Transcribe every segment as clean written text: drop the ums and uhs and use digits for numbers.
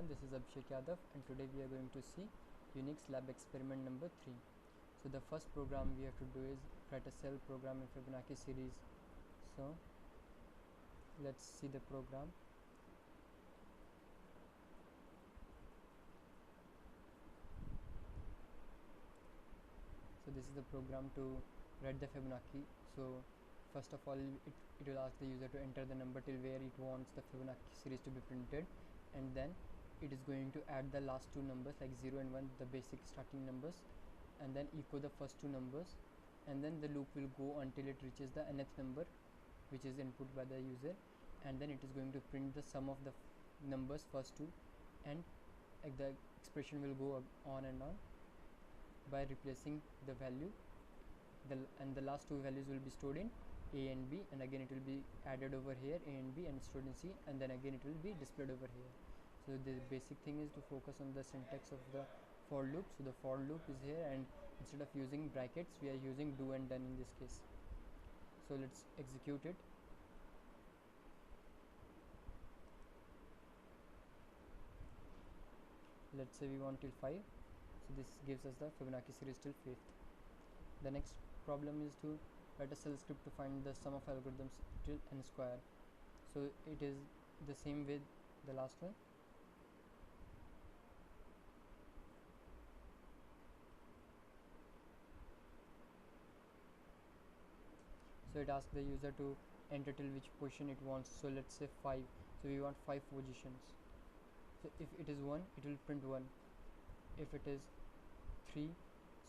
everyone, this is Abhishek Yadav and today we are going to see Unix lab experiment number 3. So the first program we have to do is write a cell program in Fibonacci series. So let's see the program. So this is the program to write the Fibonacci. So first of all it will ask the user to enter the number till where it wants the Fibonacci series to be printed, and then it is going to add the last two numbers like 0 and 1, the basic starting numbers, and then echo the first two numbers, and then the loop will go until it reaches the nth number which is input by the user, and then it is going to print the sum of the numbers first two, and the expression will go on and on by replacing the value, and the last two values will be stored in A and B, and again it will be added over here A and B and stored in C, and then again it will be displayed over here. So the basic thing is to focus on the syntax of the for loop. So the for loop is here, and instead of using brackets we are using do and done in this case. So let's execute it. Let's say we want till 5, so this gives us the Fibonacci series till 5th. The next problem is to write a shell script to find the sum of algorithms till n square. So it is the same with the last one. So it asks the user to enter till which position it wants. So let's say 5, so we want 5 positions. So if it is 1, it will print 1. If it is 3,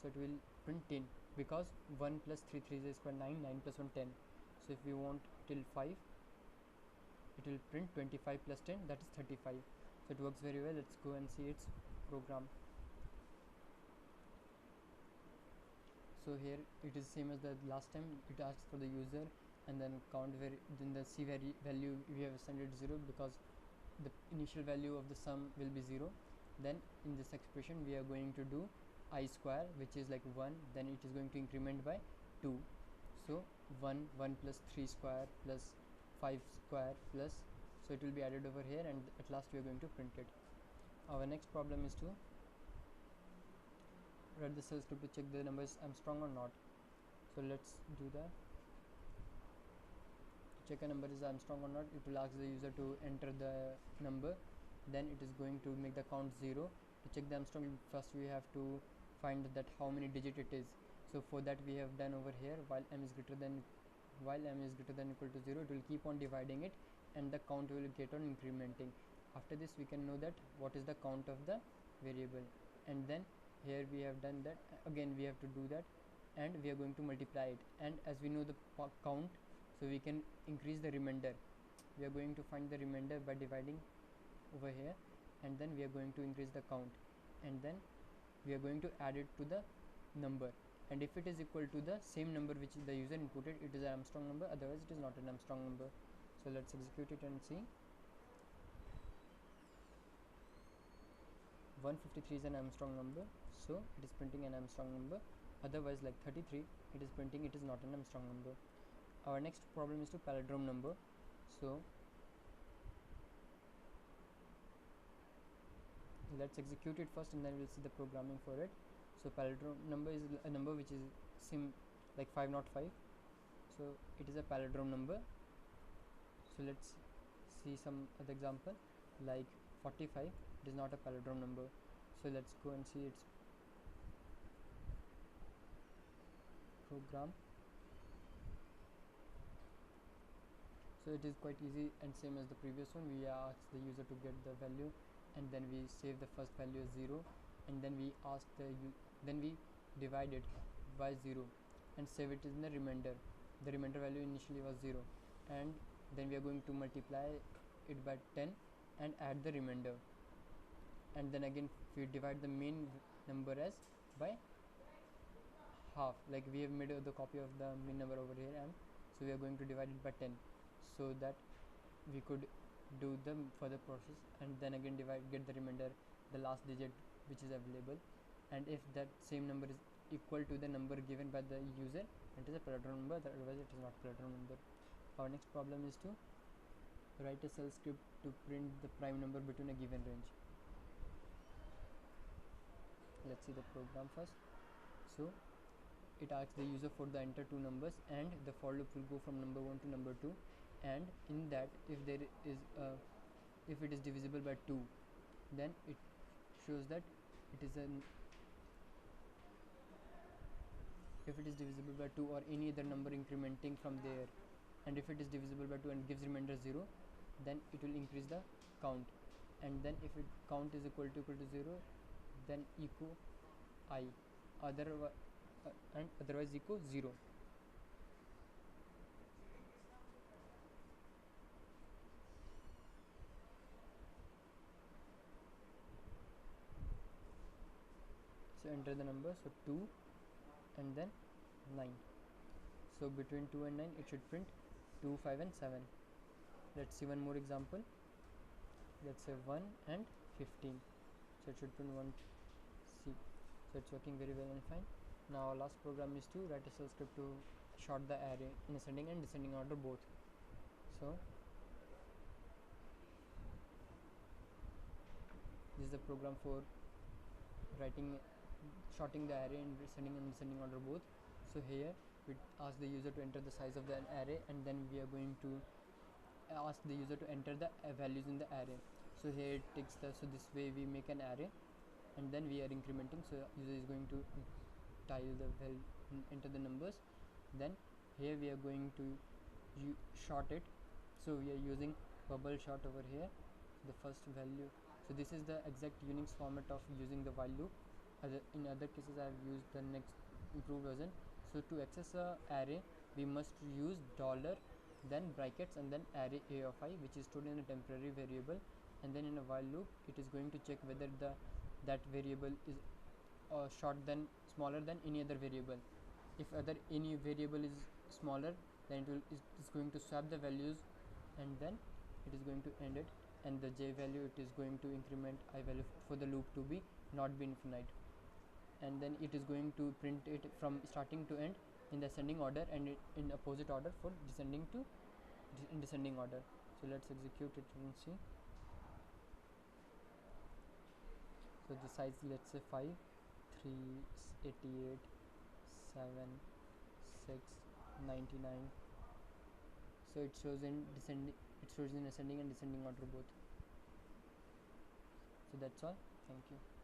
so it will print 10, because 1 plus 3 is equal 9, 9 plus 1 10. So if we want till 5, it will print 25 plus 10, that is 35. So it works very well. Let's go and see its program. So here it is same as the last time. It asks for the user and then count then the C value we have assigned it 0 because the initial value of the sum will be 0. Then in this expression we are going to do I square, which is like 1, then it is going to increment by 2. So 1 plus 3 square plus 5 square plus, so it will be added over here, and at last we are going to print it. Our next problem is to write the shell script to check the numbers Armstrong or not. So let's do that. To check a number is Armstrong or not, it will ask the user to enter the number, then it is going to make the count 0. To check the Armstrong, first we have to find that how many digit it is. So for that we have done over here, while m is greater than equal to 0, it will keep on dividing it and the count will get on incrementing. After this we can know that what is the count of the variable, and then here we have done that. Again we have to do that, and we are going to multiply it, and as we know the count, so we can increase the remainder. We are going to find the remainder by dividing over here, and then we are going to increase the count, and then we are going to add it to the number, and if it is equal to the same number which the user inputted, it is an Armstrong number, otherwise it is not an Armstrong number. So let's execute it and see. 153 is an Armstrong number, so it is printing an Armstrong number. Otherwise, like 33, it is printing it is not an Armstrong number. Our next problem is to palindrome number. So let's execute it first and then we'll see the programming for it. So palindrome number is a number which is like 505, so it is a palindrome number. So let's see some other example like 45. It is not a palindrome number. So let's go and see its program. So it is quite easy and same as the previous one. We ask the user to get the value, and then we save the first value as 0, and then we ask then we divide it by 0 and save it in the remainder. The remainder value initially was 0, and then we are going to multiply it by 10 and add the remainder, and then again we divide the main number as by half, like we have made the copy of the main number over here, and so we are going to divide it by 10 so that we could do the further process, and then again get the remainder, the last digit which is available, and if that same number is equal to the number given by the user, it is a palindrome number, otherwise it is not a palindrome number. Our next problem is to write a shell script to print the prime number between a given range. let's see the program first. So it asks the user for the enter two numbers, and the for loop will go from number 1 to number 2, and in that if there is if it is divisible by 2, then it shows that it is an if it is divisible by 2 or any other number incrementing from there, and if it is divisible by 2 and gives remainder 0, then it will increase the count, and then if it count is equal to 0, then echo I, and otherwise echo 0. So enter the number, so 2 and then 9. So between 2 and 9 it should print 2, 5 and 7. Let's see one more example. Let's say 1 and 15. So it should print 1. See, so it's working very well and fine. Now our last program is to write a shell script to sort the array in ascending and descending order both. So this is the program for writing sorting the array in ascending and descending order both. So here we ask the user to enter the size of the array, and then we are going to ask the user to enter the values in the array. So here it takes the, so this way we make an array, and then we are incrementing. So user is going to tile the enter the numbers, then here we are going to short it. So we are using bubble short over here, the first value. So this is the exact Unix format of using the while loop. In other cases I have used the next improved version. So to access a array we must use dollar, then brackets, and then array a of I, which is stored in a temporary variable, and then in a while loop it is going to check whether that variable is short than smaller than any other variable. If any variable is smaller, then it is going to swap the values, and then it is going to end it, and the j value it is going to increment I value for the loop to be not be infinite, and then it is going to print it from starting to end in the ascending order and in opposite order for descending to in descending order. So let's execute it and see. So the size, let's say 5, 3, 88, 7, 6, 99. So it shows in ascending and descending order both. So that's all. Thank you.